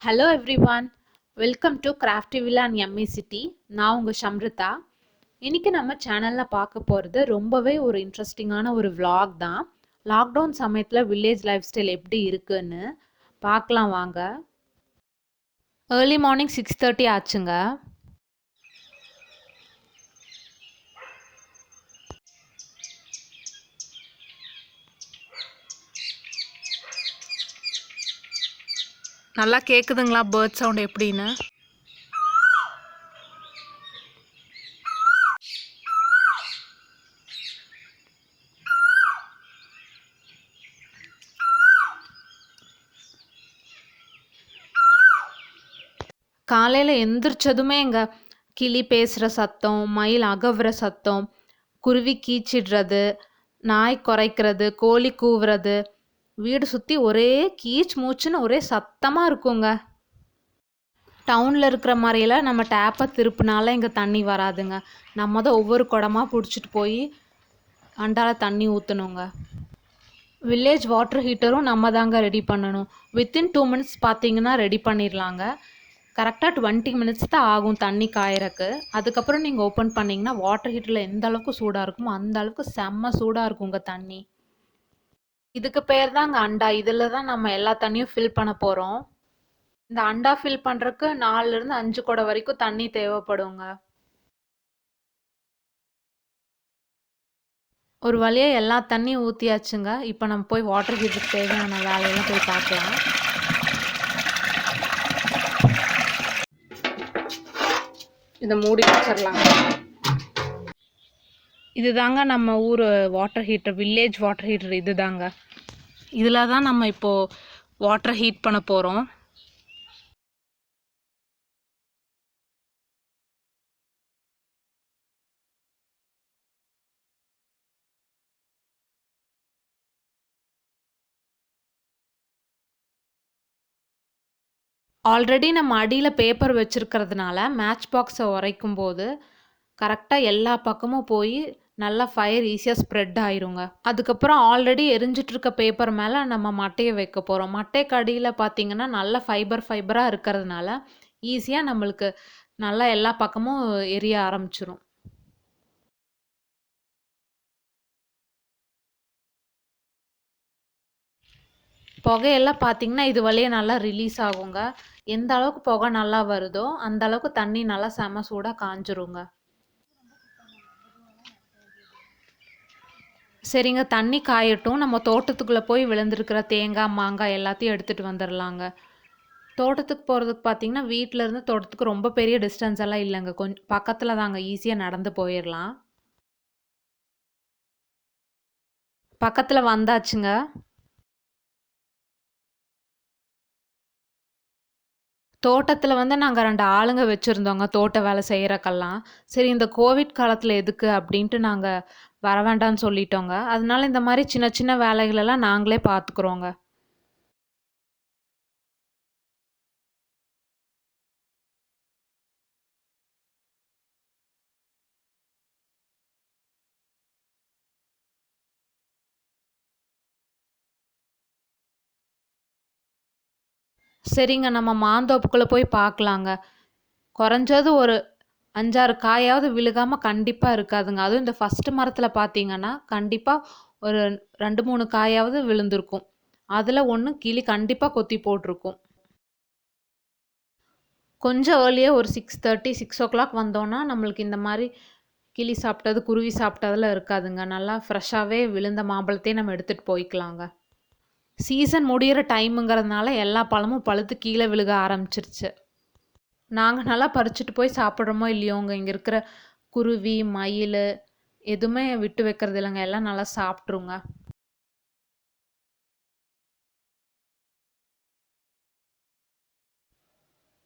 Hello everyone, welcome to Crafty Villa and Emmy City. நான் உங்கள் ஷம்ரிதா. இன்றைக்கி நம்ம சேனலில் பார்க்க போகிறது ரொம்பவே ஒரு இன்ட்ரெஸ்டிங்கான ஒரு vlog தான். லாக்டவுன் சமயத்தில் வில்லேஜ் லைஃப் ஸ்டைல் எப்படி இருக்குன்னு பார்க்கலாம் வாங்க. ஏர்லி மார்னிங் 6:30 ஆச்சுங்க. நல்லா கேட்குதுங்களா பேர்ட் சவுண்ட் எப்படின்னு? காலையில் எந்திரிச்சதுமே எங்கள் கிளி பேசுகிற சத்தம், மயில் அகவுற சத்தம், குருவி கீச்சிடுறது, நாய் குறைக்கிறது, கோழி கூவுறது, வீடு சுற்றி ஒரே கீச் மூச்சுன்னு ஒரே சத்தமாக இருக்குங்க. டவுனில் இருக்கிற மாதிரியெல்லாம் நம்ம டேப்பை திருப்பினால இங்கே தண்ணி வராதுங்க. நம்ம தான் ஒவ்வொரு குடமாக பிடிச்சிட்டு போய் அண்டால தண்ணி ஊற்றணுங்க. வில்லேஜ் வாட்டர் ஹீட்டரும் நம்ம தாங்க ரெடி பண்ணணும். வித்தின் 2 மினிட்ஸ் பார்த்தீங்கன்னா ரெடி பண்ணிடலாங்க. கரெக்டாக 20 மினிட்ஸ் தான் ஆகும் தண்ணி காயறக்கு. அதுக்கப்புறம் நீங்கள் ஓப்பன் பண்ணிங்கன்னா வாட்டர் ஹீட்டரில் எந்த அளவுக்கு சூடாக இருக்குமோ அந்த அளவுக்கு செம்ம சூடாக இருக்குங்க தண்ணி. இதுக்கு பேர் தாங்க அண்டா. இதில் தான் நம்ம எல்லா தண்ணியும் ஃபில் பண்ண போகிறோம். இந்த அண்டா ஃபில் பண்ணுறக்கு 4லேருந்து 5 குடம் வரைக்கும் தண்ணி தேவைப்படுங்க. ஒரு வழியாக எல்லா தண்ணியும் ஊற்றியாச்சுங்க. இப்போ நம்ம போய் வாட்டர் ஹீட்டருக்கு தேவையான வேலையெல்லாம் போய் பார்க்கலாம். இதை மூடி வச்சிடலாங்க. இதுதாங்க நம்ம ஊர் water heater, village water heater இது தாங்க. இதில் தான் நம்ம இப்போது வாட்டர் ஹீட் பண்ண போகிறோம். ஆல்ரெடி நம்ம அடியில் பேப்பர் வச்சுருக்கிறதுனால மேட்ச் பாக்ஸை உரைக்கும் போது கரெக்டாக எல்லா பக்கமும் போய் நல்லா ஃபயர் ஈஸியாக ஸ்ப்ரெட் ஆயிருங்க. அதுக்கப்புறம் ஆல்ரெடி எரிஞ்சிட்ருக்க பேப்பர் மேலே நம்ம மட்டையை வைக்க போகிறோம். மட்டைக்கு அடியில் பார்த்திங்கன்னா நல்லா ஃபைபராக இருக்கிறதுனால ஈஸியாக நம்மளுக்கு நல்லா எல்லா பக்கமும் எரிய ஆரம்பிச்சிரும். புகையெல்லாம் பார்த்திங்கன்னா இது வழியாக நல்லா ரிலீஸ் ஆகுங்க. எந்த அளவுக்கு புகை நல்லா வருதோ அந்த அளவுக்கு தண்ணி நல்லா செம சூடாக காஞ்சிருங்க. சரிங்க, தண்ணி காயட்டும். நம்ம தோட்டத்துக்குள்ளே போய் விழுந்திருக்கிற தேங்காய், மாங்காய் எல்லாத்தையும் எடுத்துகிட்டு வந்துடலாங்க. தோட்டத்துக்கு போகிறதுக்கு பார்த்திங்கன்னா வீட்டிலேருந்து தோட்டத்துக்கு ரொம்ப பெரிய டிஸ்டன்ஸ் எல்லாம் இல்லைங்க. கொஞ்சம் பக்கத்தில் தாங்க, ஈஸியாக நடந்து போயிடலாம். பக்கத்தில் வந்தாச்சுங்க. தோட்டத்தில் வந்து நாங்கள் 2 ஆளுங்க வச்சுருந்தோங்க தோட்ட வேலை செய்கிறக்கெல்லாம். சரி, இந்த கோவிட் காலத்தில் எதுக்கு அப்படின்ட்டு நாங்கள் வர வேண்டாம்னு சொல்லிட்டோங்க. அதனால இந்த மாதிரி சின்ன சின்ன வேலைகளெல்லாம் நாங்களே பார்த்துக்குறோங்க. சரிங்க, நம்ம மாந்தோப்புக்குள்ளே போய் பார்க்கலாங்க. குறைஞ்சது ஒரு 5, 6 காயாவது விழுகாமல் கண்டிப்பாக இருக்காதுங்க. அதுவும் இந்த ஃபஸ்ட்டு மரத்தில் பார்த்தீங்கன்னா கண்டிப்பாக ஒரு 2, 3 காயாவது விழுந்திருக்கும். அதில் ஒன்று கிளி கண்டிப்பாக கொத்தி போட்டிருக்கும். கொஞ்சம் ஏர்லியாக ஒரு 6:30, 6 o'clock வந்தோன்னா நம்மளுக்கு இந்த மாதிரி கிளி சாப்பிட்டது, குருவி சாப்பிட்டதெல்லாம் இருக்காதுங்க. நல்லா ஃப்ரெஷ்ஷாகவே விழுந்த மாம்பழத்தையும் நம்ம எடுத்துகிட்டு போய்க்கலாங்க. சீசன் முடிகிற டைமுங்கிறதுனால எல்லா பழமும் பழுத்து கீழே விழுக ஆரம்பிச்சிருச்சு. நாங்கள் நல்லா பறிச்சுட்டு போய் சாப்பிட்றோமோ இல்லையோங்க, இங்கே இருக்கிற குருவி, மயில் எதுவுமே விட்டு வைக்கிறது இல்லைங்க. எல்லாம் நல்லா சாப்பிட்ருங்க.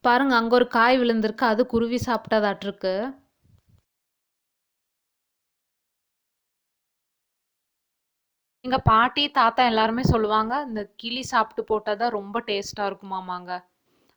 பாருங்க, அங்கே ஒரு காய் விழுந்திருக்கு. அது குருவி சாப்பிட்டதாட்டிருக்கு. எங்கள் பாட்டி, தாத்தா எல்லாருமே சொல்லுவாங்க இந்த கிளி சாப்பிட்டு போட்டால் தான் ரொம்ப டேஸ்ட்டாக இருக்குமாமாங்க.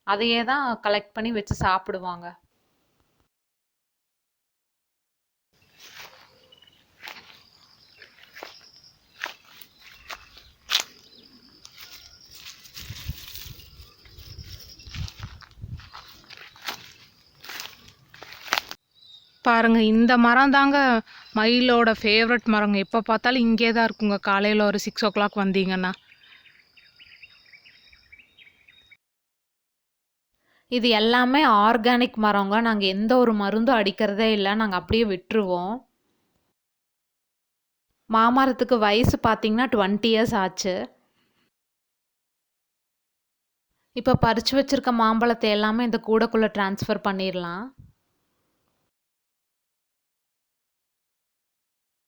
அதையே தான் கலெக்ட் பண்ணி வச்சு சாப்பிடுவாங்க. பாருங்க, இந்த மரம் தாங்க மயிலோட ஃபேவரட் மரங்க. எப்போ பார்த்தாலும் இங்கே தான் இருக்குங்க. காலையில் ஒரு 6 o'clock வந்தீங்கன்னா. இது எல்லாமே ஆர்கானிக் மரங்க. நாங்கள் எந்த ஒரு மருந்தும் அடிக்கிறதே இல்லை. நாங்கள் அப்படியே விட்டுருவோம். மாமரத்துக்கு வயசு பார்த்தீங்கன்னா 20 years ஆச்சு. இப்போ பறிச்சு வச்சிருக்க மாம்பழத்தை எல்லாமே இந்த கூடைக்குள்ளே ட்ரான்ஸ்ஃபர் பண்ணிடலாம்.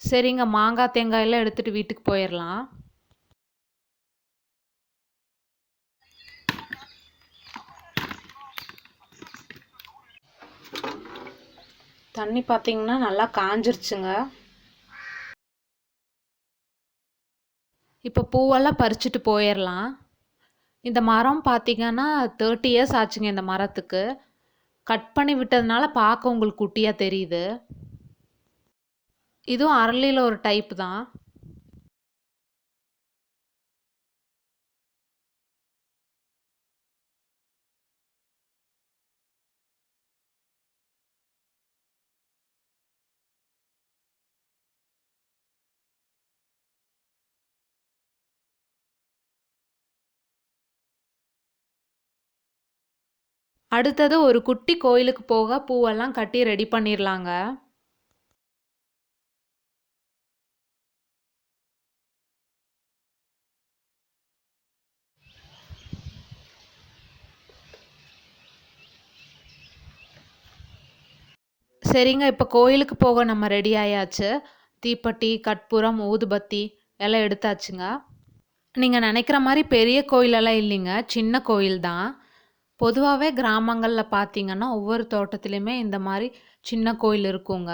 சரிங்க, மாங்காய் தேங்காயெல்லாம் எடுத்துகிட்டு வீட்டுக்கு போயிடலாம். தண்ணி பார்த்தீங்கன்னா நல்லா காஞ்சிருச்சுங்க. இப்போ பூவெல்லாம் பறிச்சுட்டு போயிடலாம். இந்த மரம் பார்த்தீங்கன்னா 30 years ஆச்சுங்க இந்த மரத்துக்கு. கட் பண்ணி விட்டதுனால பார்க்க உங்களுக்கு குட்டியாக தெரியுது. இதுவும் அரளியில் ஒரு டைப் தான். அடுத்தது ஒரு குட்டி கோயிலுக்கு போக பூவெல்லாம் கட்டி ரெடி பண்ணிடலாங்க. சரிங்க, இப்போ கோயிலுக்கு போக நம்ம ரெடி ஆயாச்சு. தீப்பெட்டி, கற்பூரம், ஊதுபத்தி எல்லாம் எடுத்தாச்சுங்க. நீங்கள் நினைக்கிற மாதிரி பெரிய கோயிலெல்லாம் இல்லைங்க, சின்ன கோயில் தான். பொதுவாகவே கிராமங்களில் பார்த்தீங்கன்னா ஒவ்வொரு தோட்டத்துலேயுமே இந்த மாதிரி சின்ன கோயில் இருக்குங்க.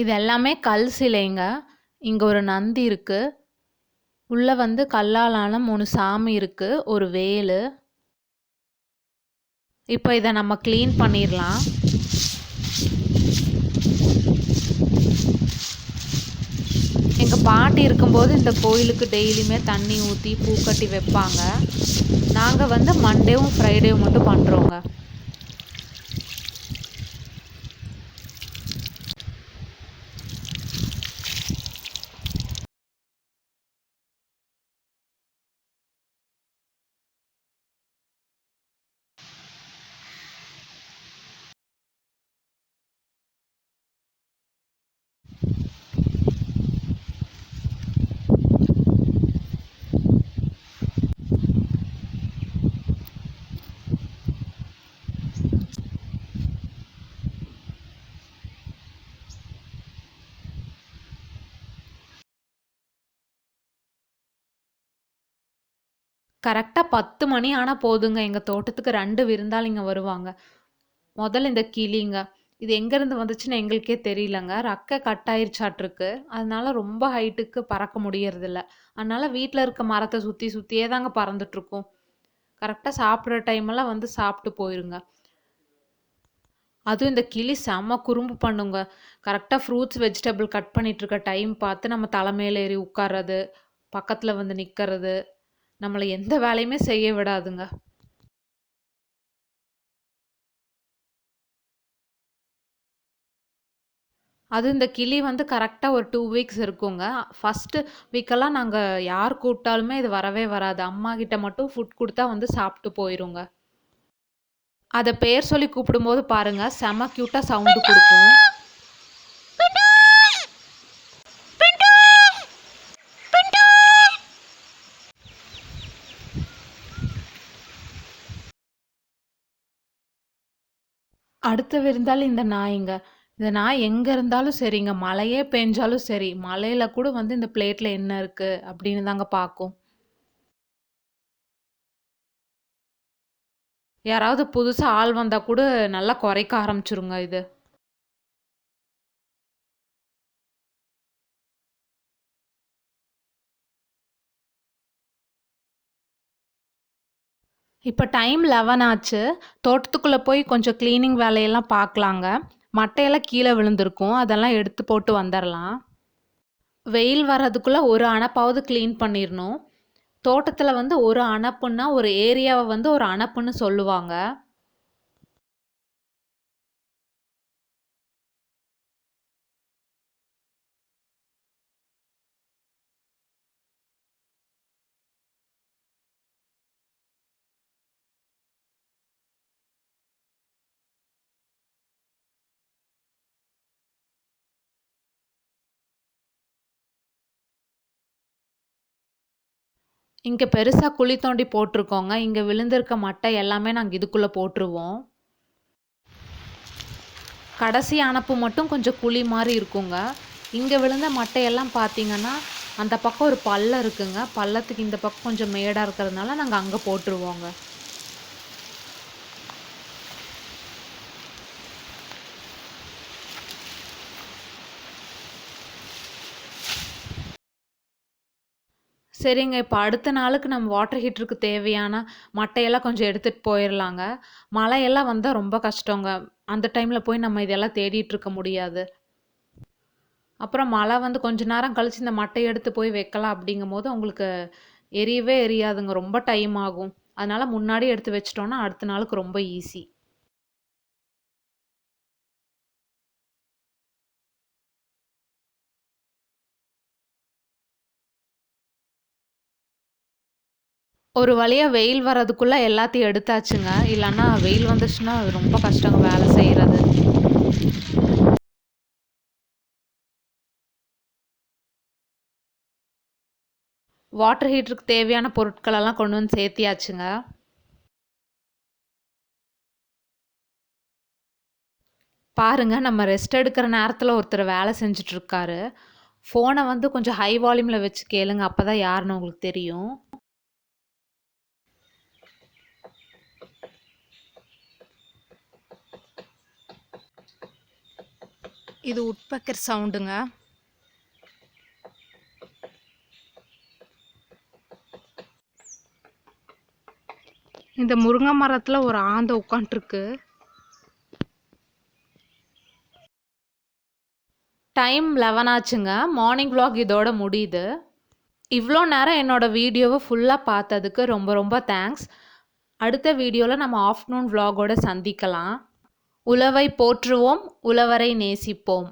இது எல்லாமே கல் சிலைங்க. இங்கே ஒரு நந்தி இருக்குது. உள்ளே வந்து கல்லாலான 3 சாமி இருக்குது, ஒரு வேலு. இப்போ இதை நம்ம க்ளீன் பண்ணிடலாம். எங்கள் பாட்டி இருக்கும்போது இந்த கோயிலுக்கு டெய்லியுமே தண்ணி ஊற்றி பூக்கட்டி வைப்பாங்க. நாங்கள் வந்து மண்டேவும் ஃப்ரைடேவும் மட்டும் பண்ணுறோங்க. கரெக்டாக 10 மணி ஆனால் போதுங்க, எங்கள் தோட்டத்துக்கு 2 விருந்தாளிங்க வருவாங்க. முதல்ல இந்த கிளிங்க, இது எங்கேருந்து வந்துச்சுன்னு எங்களுக்கே தெரியலங்க. ரெக்கை கட் ஆயிருச்சாட்டிருக்கு. அதனால ரொம்ப ஹைட்டுக்கு பறக்க முடியறதில்ல. அதனால வீட்டில் இருக்க மரத்தை சுற்றி சுற்றியே தாங்க பறந்துட்டுருக்கோம். கரெக்டாக சாப்பிட்ற டைமெல்லாம் வந்து சாப்பிட்டு போயிருங்க. அதுவும் இந்த கிளி செம்ம குறும்பு பண்ணுங்க. கரெக்டாக ஃப்ரூட்ஸ் வெஜிடபிள் கட் பண்ணிகிட்ருக்க டைம் பார்த்து நம்ம தலை மேலே ஏறி உட்கார்றது, பக்கத்தில் வந்து நிற்கிறது, நம்மளை எந்த வேலையுமே செய்ய விடாதுங்க. அது இந்த கிளி வந்து கரெக்டாக ஒரு 2 வீக்ஸ் இருக்குங்க. ஃபஸ்ட்டு வீக்கெல்லாம் நாங்கள் யார் கூப்பிட்டாலுமே இது வரவே வராது. அம்மா கிட்ட மட்டும் ஃபுட் கொடுத்தா வந்து சாப்பிட்டு போயிருங்க. அதை பேர் சொல்லி கூப்பிடும்போது பாருங்க, செம க்யூட்டாக சவுண்டு கொடுக்கும். அடுத்த விருந்தாளி இந்த நாய்ங்க. இந்த நாய் எங்கே இருந்தாலும் சரிங்க, மழையே பெஞ்சாலும் சரி, மழையில் கூட வந்து இந்த பிளேட்டில் என்ன இருக்குது அப்படின்னு தாங்க பார்க்கும். யாராவது புதுசாக ஆள் வந்தால் கூட நல்லா குறைக்க ஆரம்பிச்சிருங்க இது. இப்போ டைம் 11 ஆச்சு. தோட்டத்துக்குள்ளே போய் கொஞ்சம் க்ளீனிங் வேலையெல்லாம் பார்க்கலாங்க. மட்டையெல்லாம் கீழே விழுந்திருக்கும், அதெல்லாம் எடுத்து போட்டு வந்துடலாம். வெயில் வர்றதுக்குள்ளே ஒரு அணப்பாவது க்ளீன் பண்ணிடணும். தோட்டத்தில் வந்து ஒரு அணப்புன்னா ஒரு ஏரியாவை வந்து ஒரு அணப்புன்னு சொல்லுவாங்க. இங்கே பெருசாக குழி தோண்டி போட்டிருக்கோங்க. இங்கே விழுந்திருக்க மட்டை எல்லாமே நாங்கள் இதுக்குள்ளே போட்டுருவோம். கடைசி அணப்பு மட்டும் கொஞ்சம் குழி மாதிரி இருக்குங்க. இங்கே விழுந்த மட்டையெல்லாம் பார்த்தீங்கன்னா அந்த பக்கம் ஒரு பள்ளம் இருக்குங்க. பள்ளத்துக்கு இந்த பக்கம் கொஞ்சம் மேடாக இருக்கிறதுனால நாங்கள் அங்கே போட்டுருவோங்க. சரிங்க. இப்போ அடுத்த நாளுக்கு நம்ம வாட்டர் ஹீட்டருக்கு தேவையான மட்டையெல்லாம் கொஞ்சம் எடுத்துகிட்டு போயிடலாங்க. மழையெல்லாம் வந்தால் ரொம்ப கஷ்டங்க. அந்த டைமில் போய் நம்ம இதெல்லாம் தேடிட்டு இருக்க முடியாது. அப்புறம் மழை வந்து கொஞ்ச நேரம் கழிச்சு இந்த மட்டையை எடுத்து போய் வைக்கலாம் அப்படிங்கும்போது உங்களுக்கு எரியவே எரியாதுங்க. ரொம்ப டைம் ஆகும். அதனால முன்னாடியே எடுத்து வச்சுட்டோம்னா அடுத்த நாளுக்கு ரொம்ப ஈஸி. ஒரு வழியா வெயில் வர்றதுக்குள்ள எல்லாத்தையும் எடுத்தாச்சுங்க. இல்லன்னா வெயில் வந்துச்சுன்னா அது ரொம்ப கஷ்டங்க வேலை செய்றது. வாட்டர் ஹீட்டருக்கு தேவையான பொருட்களெல்லாம் கொண்டு வந்து சேர்த்தியாச்சுங்க. பாருங்க நம்ம ரெஸ்ட் எடுக்கிற நேரத்தில் ஒருத்தர் வேலை செஞ்சுட்ருக்காரு. ஃபோனை வந்து கொஞ்சம் ஹை வால்யூமில் வச்சு கேளுங்க. அப்போ தான் யாருன்னு உங்களுக்கு தெரியும். இது உட்பக்கர் சவுண்டுங்க. இந்த முருங்கை மரத்தில் ஒரு ஆந்தை உட்காண்ட்ருக்கு. டைம் 11 ஆச்சுங்க. மார்னிங் vlog இதோட முடியுது. இவ்வளோ நேரம் என்னோட வீடியோவை ஃபுல்லாக பார்த்ததுக்கு ரொம்ப ரொம்ப தேங்க்ஸ். அடுத்த வீடியோவில் நம்ம ஆஃப்டர்நூன் vlogஓட சந்திக்கலாம். உழவை போற்றுவோம், உழவரை நேசிப்போம்.